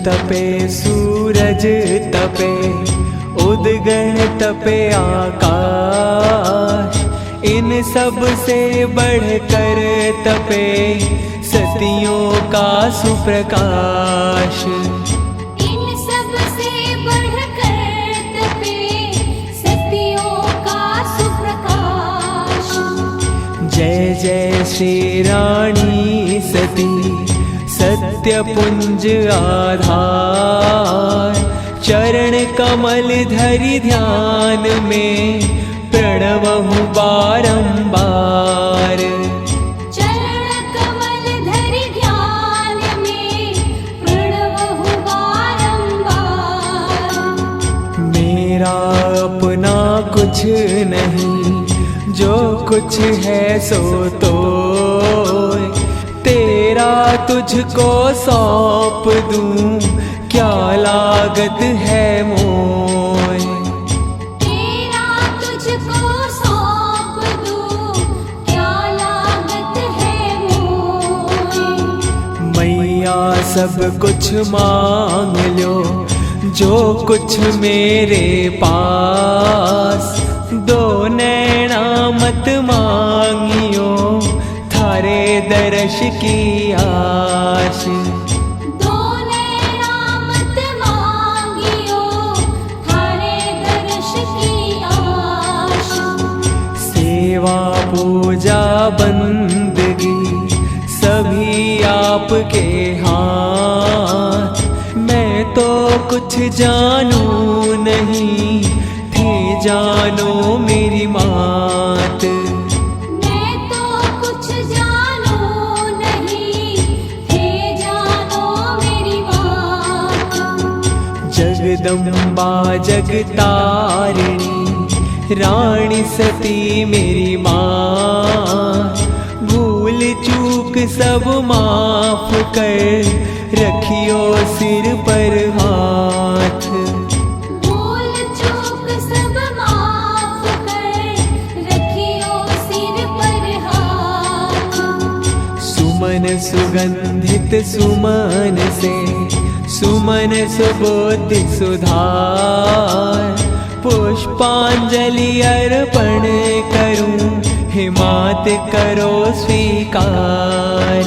तपे सूरज तपे उदगण तपे आकाश, इन सब से बढ़कर तपे सतियों का सुप्रकाश। इन सब से बढ़कर तपे सतियों का सुप्रकाश। जय जय श्री रानी सती सत्य पुंज आधार, चरण कमल धरि ध्यान में प्रणवहु बारंबार। चरण कमल धरि ध्यान में प्रणवहु बारंबार। मेरा अपना कुछ नहीं, जो कुछ है सो तो तेरा तुझको सौंप दूं, क्या लागत है मोय। तेरा तुझको सौंप दूं, क्या लागत है मोय। मैया सब कुछ मांग लो, जो कुछ मेरे पास, दो नैना मत मांगियो, थारे दर्श की आश। दो नैना मत मांगियो, थारे दर्श की आश। सेवा पूजा बंदगी सभी आपके हाथ, मैं तो कुछ जानूं नहीं, थे जानो मेरी मात। मैं तो कुछ जानूं नहीं, थे जानो मेरी बात। जगदम्बा जगतारिणी रानी सती मेरी माँ, भूल चूक सब माफ कर, रखियो सिर पर हाथ। भूल चूक सब माफ कर, रखियो सिर पर हाथ। सुमन सुगंधित सुमन से सुमन सुबोधि सुधार, पुष्पांजलि अर्पण करूं, हिमात करो स्वीकार।